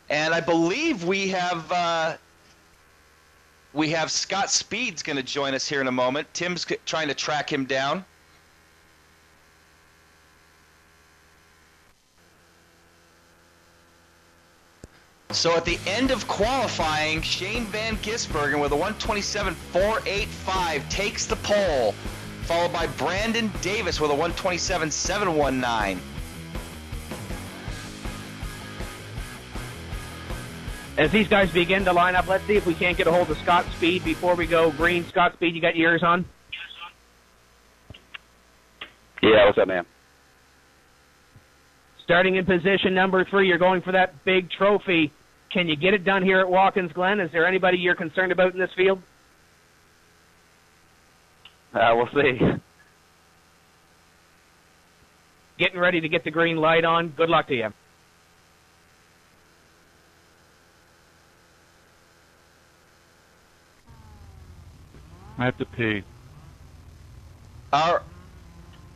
And I believe we have Scott Speed's going to join us here in a moment. Tim's trying to track him down. So at the end of qualifying, Shane van Gisbergen with a 127.485 takes the pole, followed by Brandon Davis with a 127.719. As these guys begin to line up, let's see if we can't get a hold of Scott Speed before we go green. Scott Speed, you got your ears on? Yeah, what's up, man? Starting in position number 3, you're going for that big trophy. Can you get it done here at Watkins Glen? Is there anybody you're concerned about in this field? We'll see. Getting ready to get the green light on. Good luck to you. I have to pee. All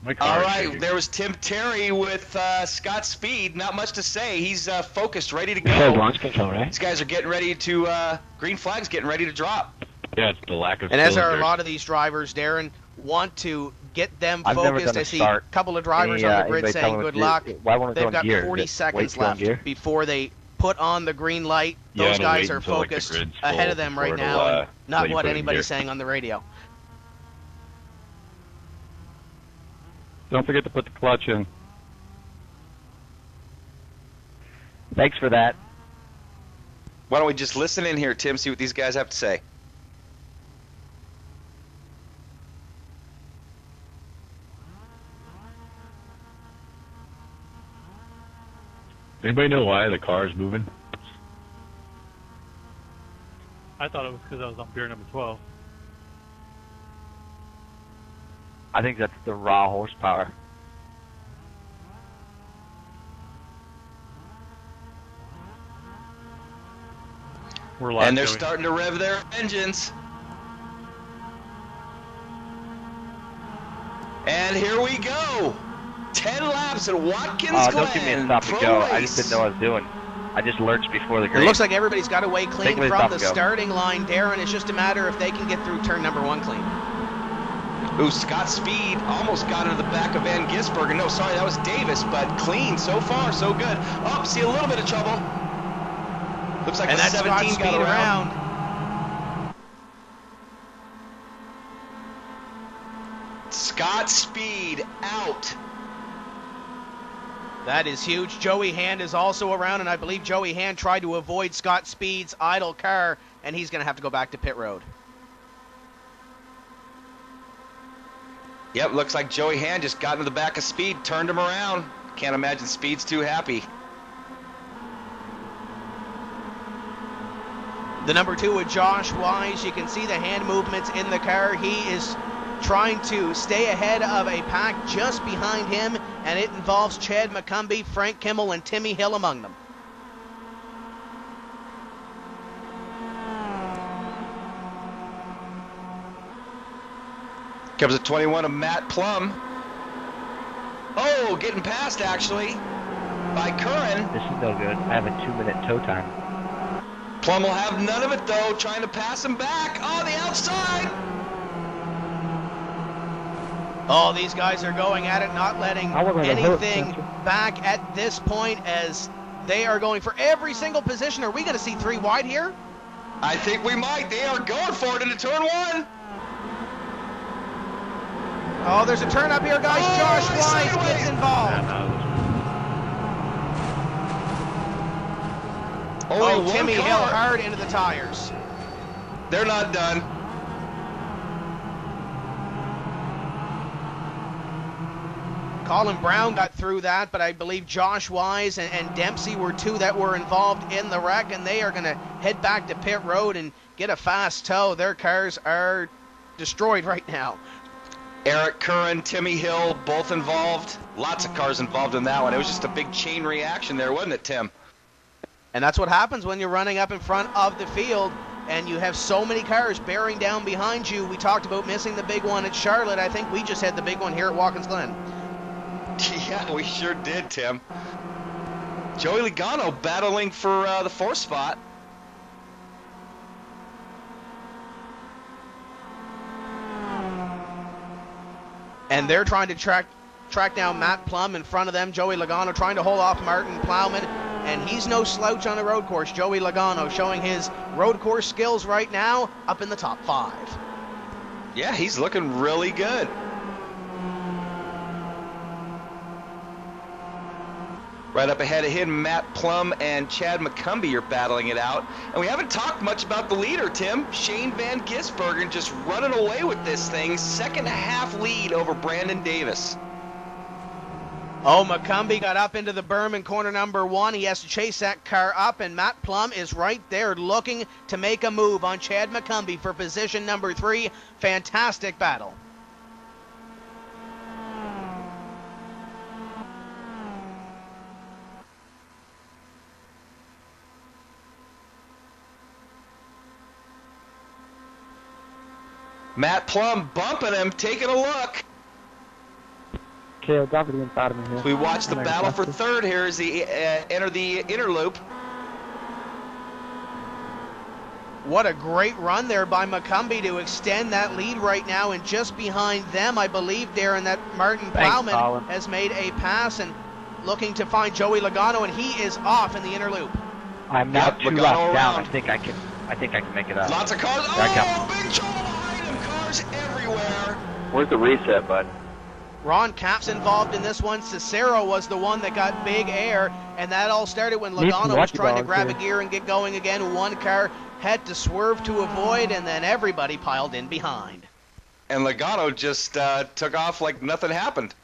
right, there was Tim Terry with Scott Speed. Not much to say. He's focused, ready to go. Launch control, right? These guys are getting ready to, green flag's getting ready to drop. Yeah, it's the lack of. And as are a lot of these drivers, Darren, want to get them focused. I see a couple of drivers on the grid saying good luck. They've got 40 seconds left before they put on the green light. Those guys are focused ahead of them right now, and not what anybody's saying on the radio. Don't forget to put the clutch in. Thanks for that. Why don't we just listen in here, Tim, see what these guys have to say. Anybody know why the car is moving? I thought it was because I was on beer number 12. I think that's the raw horsepower. And they're starting to rev their engines. And here we go. 10 laps at Watkins Glen. Don't give me a stop and go. I just didn't know what I was doing. I just lurched before the green. It looks like everybody's got away clean from the starting line, Darren. It's just a matter if they can get through turn number 1 clean. Ooh, Scott Speed almost got into the back of Van Gisbergen. No, sorry, that was Davis, but clean so far, so good. Oh, see a little bit of trouble. Looks like the 17 got around. Scott Speed out. That is huge. Joey Hand is also around, and I believe Joey Hand tried to avoid Scott Speed's idle car, and he's going to have to go back to pit road. Yep, looks like Joey Hand just got into the back of Speed, turned him around. Can't imagine Speed's too happy. The number 2 with Josh Wise, you can see the hand movements in the car. He is trying to stay ahead of a pack just behind him, and it involves Chad McCumbee, Frank Kimmel, and Timmy Hill among them. Comes at 21 of Matt Plum. Oh, getting past actually by Curran. This is no good. I have a 2-minute tow time. Plum will have none of it though, trying to pass him back. Oh, the outside. Oh, these guys are going at it, not letting anything back at this point as they are going for every single position. Are we going to see 3 wide here? I think we might. They are going for it into turn 1. Oh, there's a turn up here, guys. Oh, Josh Wise gets involved. Oh, Timmy Hill hard into the tires. They're not done. Colin Brown got through that, but I believe Josh Wise and Dempsey were 2 that were involved in the wreck, and they are going to head back to pit road and get a fast tow. Their cars are destroyed right now. Eric Curran, Timmy Hill, both involved. Lots of cars involved in that one. It was just a big chain reaction there, wasn't it, Tim? And that's what happens when you're running up in front of the field and you have so many cars bearing down behind you. We talked about missing the big one at Charlotte. I think we just had the big one here at Watkins Glen. Yeah, we sure did, Tim. Joey Logano battling for the 4th spot. And they're trying to track down Matt Plum in front of them. Joey Logano trying to hold off Martin Plowman, and he's no slouch on a road course. Joey Logano showing his road course skills right now, up in the top 5. Yeah, he's looking really good. Right up ahead of him, Matt Plum and Chad McCumbee are battling it out. And we haven't talked much about the leader, Tim. Shane van Gisbergen just running away with this thing. 2nd half lead over Brandon Davis. Oh, McCumbee got up into the berm in corner number 1. He has to chase that car up, and Matt Plum is right there looking to make a move on Chad McCumbee for position number 3. Fantastic battle. Matt Plum bumping him, taking a look. Okay, drop it inside of me here. We watch the battle for 3rd here as they enter the inner loop. What a great run there by McCumbee to extend that lead right now, and just behind them, I believe, Darren, that Martin Plowman has made a pass and looking to find Joey Logano, and he is off in the inner loop. I'm now 2 laps down. I think I can make it up. Lots of cars. Oh, big trouble behind him. Cars everywhere. Where's the reset button? Ron Capps involved in this one. Cicero was the one that got big air, and that all started when Logano was trying to grab a gear and get going again. One car had to swerve to avoid, and then everybody piled in behind. And Logano just took off like nothing happened.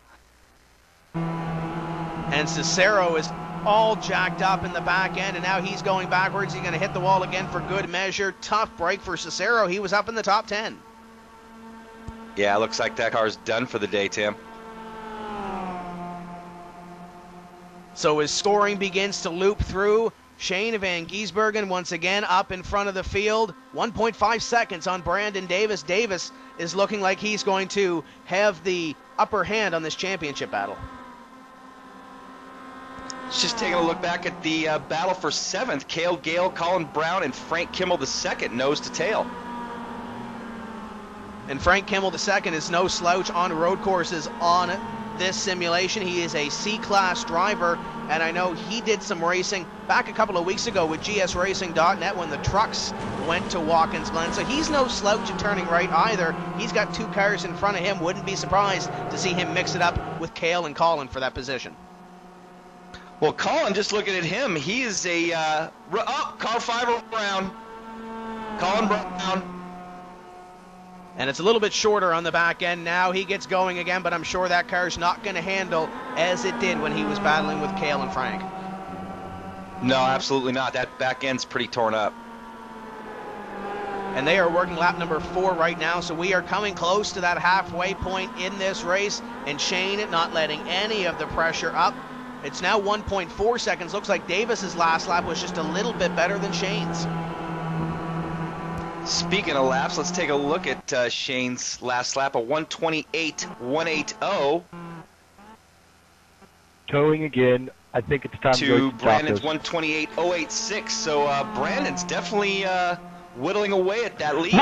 And Cicero is all jacked up in the back end, and now he's going backwards. He's going to hit the wall again for good measure. Tough break for Cicero. He was up in the top 10. Yeah, looks like that car's done for the day, Tim. So his scoring begins to loop through. Shane van Gisbergen once again up in front of the field. 1.5 seconds on Brandon Davis. Davis is looking like he's going to have the upper hand on this championship battle. Just taking a look back at the battle for 7th. Cale Gale, Colin Brown, and Frank Kimmel II, nose to tail. And Frank Kimmel II is no slouch on road courses on this simulation. He is a C-Class driver, and I know he did some racing back a couple of weeks ago with GSRacing.net when the trucks went to Watkins Glen. So he's no slouch at turning right either. He's got 2 cars in front of him. Wouldn't be surprised to see him mix it up with Cale and Colin for that position. Well, Colin, just looking at him, he is a car 5 around. Colin Brown. And it's a little bit shorter on the back end now. He gets going again, but I'm sure that car's not going to handle as it did when he was battling with Cale and Frank. No, absolutely not. That back end's pretty torn up. And they are working lap number 4 right now, so we are coming close to that halfway point in this race, and Shane not letting any of the pressure up. It's now 1.4 seconds. Looks like Davis's last lap was just a little bit better than Shane's. Speaking of laps, let's take a look at Shane's last lap, a 1:28.180. Towing again. I think it's time to Brandon's 1:28.086. So Brandon's definitely whittling away at that lead.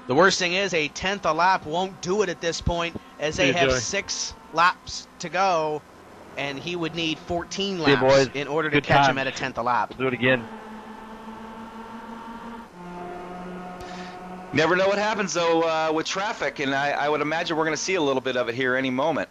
The worst thing is a 10th a lap won't do it at this point, as they have 6 laps to go. And he would need 14 laps in order to catch him at a 10th a lap. We'll do it again. Never know what happens, though, with traffic, and I would imagine we're going to see a little bit of it here any moment.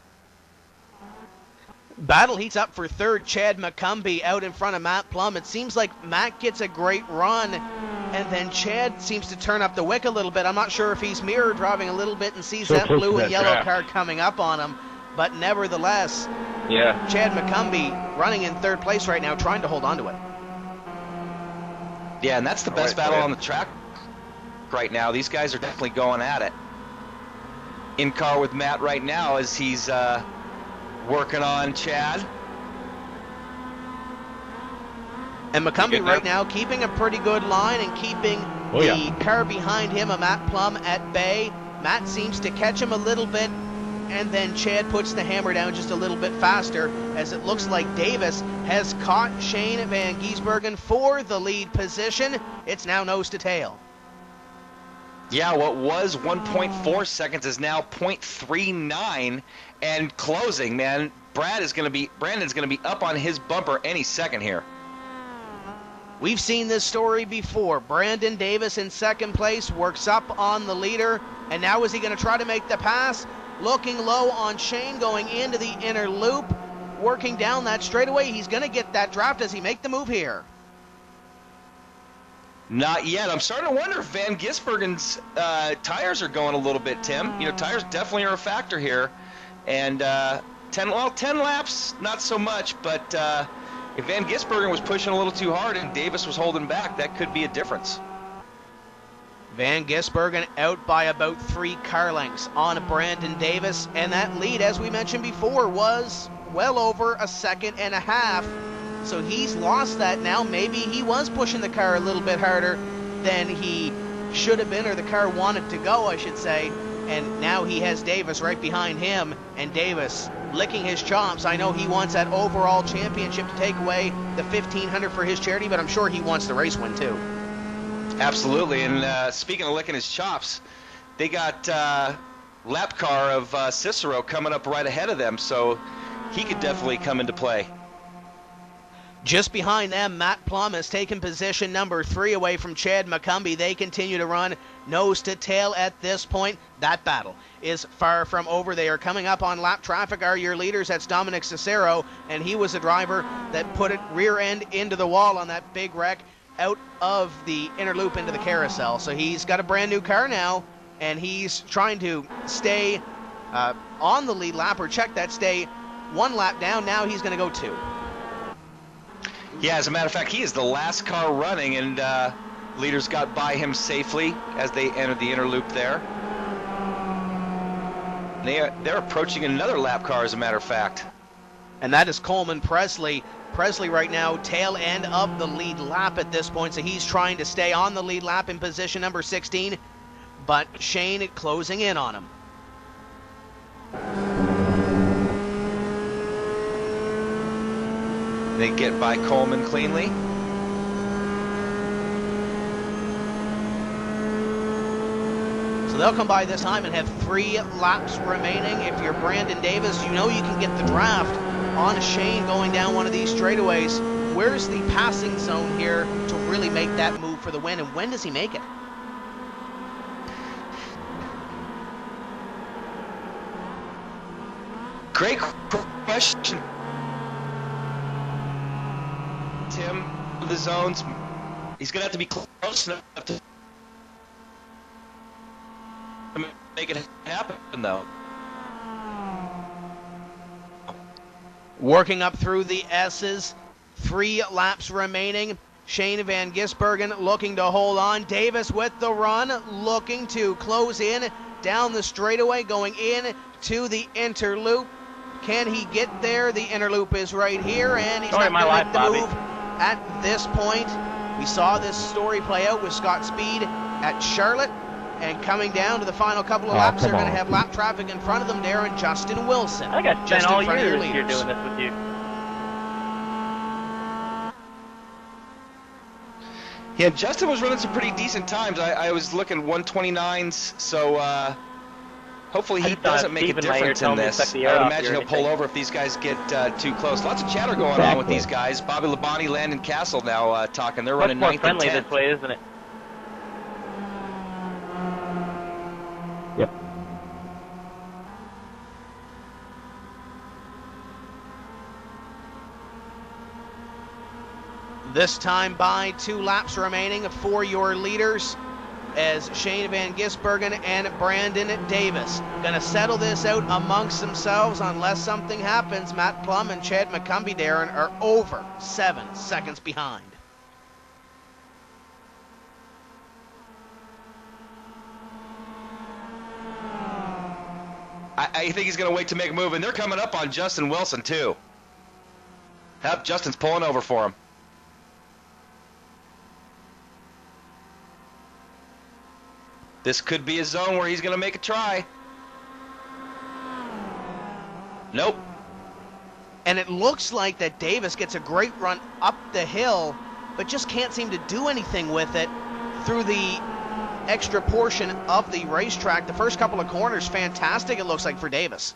Battle heats up for 3rd. Chad McCumbee out in front of Matt Plum. It seems like Matt gets a great run, and then Chad seems to turn up the wick a little bit. I'm not sure if he's mirror driving a little bit and sees that blue and yellow car coming up on him, but nevertheless, Chad McCumbee running in 3rd place right now, trying to hold on to it. Yeah, and that's the best battle on the track right now. These guys are definitely going at it. In car with Matt right now as he's working on Chad. And McCumbee right now keeping a pretty good line and keeping the car behind him, a Matt Plum, at bay. Matt seems to catch him a little bit and then Chad puts the hammer down just a little bit faster, as it looks like Davis has caught Shane van Gisbergen for the lead position. It's now nose to tail. Yeah, what was 1.4 seconds is now 0.39 and closing, man. Brandon's going to be up on his bumper any second here. We've seen this story before. Brandon Davis in second place works up on the leader, and now is he going to try to make the pass? Looking low on Shane going into the inner loop, working down that straightaway. He's going to get that draft. Does he make the move here? Not yet. I'm starting to wonder if Van Gisbergen's tires are going a little bit, Tim. You know, tires definitely are a factor here. And 10 laps, not so much, but if Van Gisbergen was pushing a little too hard and Davis was holding back, that could be a difference. Van Gisbergen out by about 3 car lengths on Brandon Davis, and that lead, as we mentioned before, was well over a second and a half. So he's lost that now. Maybe he was pushing the car a little bit harder than he should have been, or the car wanted to go, I should say. And now he has Davis right behind him, and Davis licking his chops. I know he wants that overall championship to take away the $1,500 for his charity, but I'm sure he wants the race win too. Absolutely. And speaking of licking his chops, they got lap car of Cicero coming up right ahead of them, so he could definitely come into play. Just behind them, Matt Plum has taken position number 3 away from Chad McCumbee. They continue to run nose to tail at this point. That battle is far from over. They are coming up on lap traffic, are your leaders. That's Dominic Cicero, and he was the driver that put it rear end into the wall on that big wreck out of the inner loop into the carousel. So he's got a brand new car now, and he's trying to stay on the lead lap, or check that, stay 1 lap down. Now he's going to go 2. Yeah, as a matter of fact, he is the last car running, and leaders got by him safely as they entered the inner loop there. They're approaching another lap car, as a matter of fact. And that is Coleman Presley. Presley right now tail end of the lead lap at this point, so he's trying to stay on the lead lap in position number 16, but Shane closing in on him. They get by Coleman cleanly. So they'll come by this time and have 3 laps remaining. If you're Brandon Davis, you know you can get the draft on Shane going down one of these straightaways. Where's the passing zone here to really make that move for the win, and when does he make it? Great question, Tim. The zones, he's going to have to be close enough to make it happen, though. Working up through the S's, 3 laps remaining. Shane van Gisbergen looking to hold on. Davis with the run, looking to close in down the straightaway, going in to the interloop. Can he get there? The interloop is right here, and he's not going to make the move at this point. We saw this story play out with Scott Speed at Charlotte, and coming down to the final couple of laps, they're going to have lap traffic in front of them. Darren, Justin Wilson. I think I spent all years here doing this with you. Yeah, Justin was running some pretty decent times. I was looking 129s, so hopefully he doesn't make a difference in this. I would imagine he'll pull over if these guys get too close. Lots of chatter going on with these guys. Bobby Labonte, Landon Castle now talking. They're running 9th and 10th. This way, isn't it? Yep. This time by 2 laps remaining for your leaders, as Shane van Gisbergen and Brandon Davis going to settle this out amongst themselves unless something happens. Matt Plum and Chad McCumbee, Darren, are over 7 seconds behind. I think he's going to wait to make a move, and they're coming up on Justin Wilson, too. Yep, Justin's pulling over for him. This could be a zone where he's going to make a try. Nope. And it looks like that Davis gets a great run up the hill, but just can't seem to do anything with it through the extra portion of the racetrack. The first couple of corners, fantastic, it looks like, for Davis.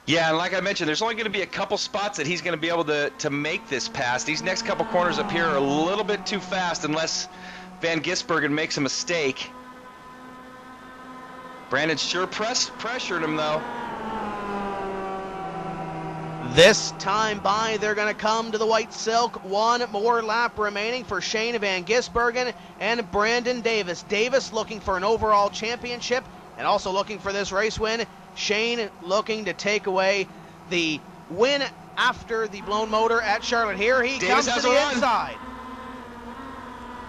Yeah, and like I mentioned, there's only going to be a couple spots that he's going to be able to make this pass. These next couple corners up here are a little bit too fast unless Van Gisbergen makes a mistake. Brandon sure pressured him, though. This time by, they're going to come to the white silk. One more lap remaining for Shane van Gisbergen and Brandon Davis. Davis looking for an overall championship and also looking for this race win. Shane looking to take away the win after the blown motor at Charlotte. Here he comes to the inside.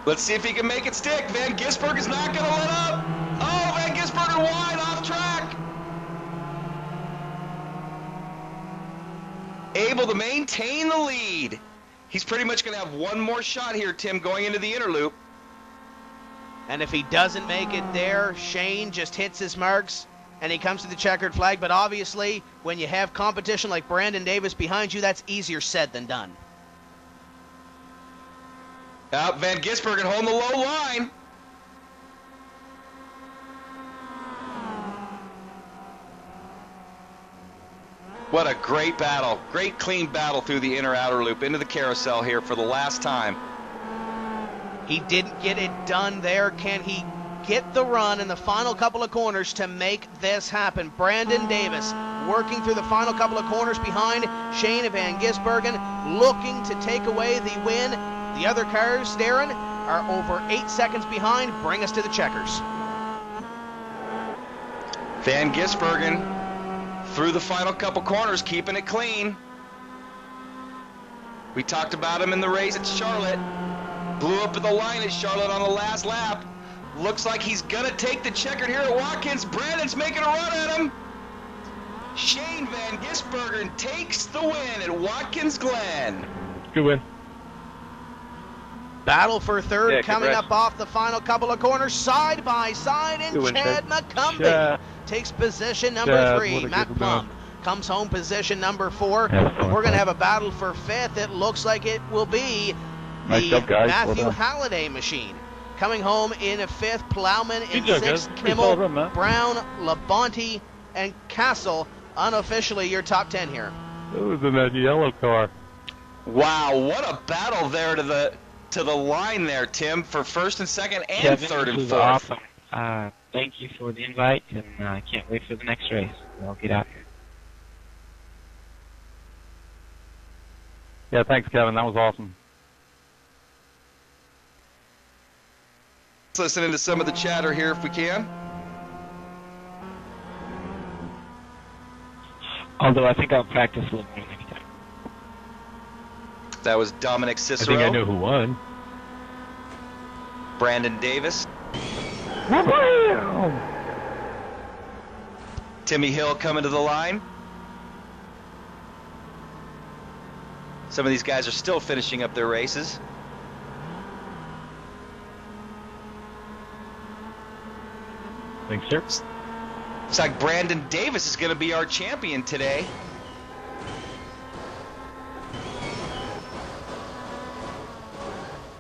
Let's see if he can make it stick. Van Gisbergen's not going to let up. Oh, Van Gisbergen wide off track. Able to maintain the lead. He's pretty much going to have one more shot here, Tim, going into the inner loop. And if he doesn't make it there, Shane just hits his marks and he comes to the checkered flag. But obviously, when you have competition like Brandon Davis behind you, that's easier said than done. Van Gisbergen holding the low line. What a great battle. Great clean battle through the inner outer loop into the carousel here for the last time. He didn't get it done there. Can he get the run in the final couple of corners to make this happen? Brandon Davis working through the final couple of corners behind Shane van Gisbergen, looking to take away the win. The other cars, Darren, are over 8 seconds behind. Bring us to the checkers. Van Gisbergen through the final couple corners, keeping it clean. We talked about him in the race at Charlotte. Blew up at the line at Charlotte on the last lap. Looks like he's gonna take the checkered here at Watkins. Brandon's making a run at him. Shane van Gisbergen takes the win at Watkins Glen. Good win. Battle for third coming up off the final couple of corners, side by side, and Chad McCumbee takes position number 3. Matt Plum comes home position number 4. We're going to have a battle for 5th. It looks like it will be the Matthew Halliday machine. Coming home in 5th, Plowman in 6th, Kimmel, Brown, Labonte, and Castle. Unofficially, your top 10 here. It was in that yellow car. Wow, what a battle there to the line there, Tim, for first and second and Kevin, third and fourth. Awesome. Thank you for the invite, and I can't wait for the next race. I'll get out here. Yeah, thanks, Kevin. That was awesome. Let's listen into some of the chatter here if we can. Although I think I'll practice a little more next time. That was Dominic Cicero. I think I know who won. Brandon Davis. Timmy Hill coming to the line. Some of these guys are still finishing up their races. Thanks, sir. Looks like Brandon Davis is going to be our champion today.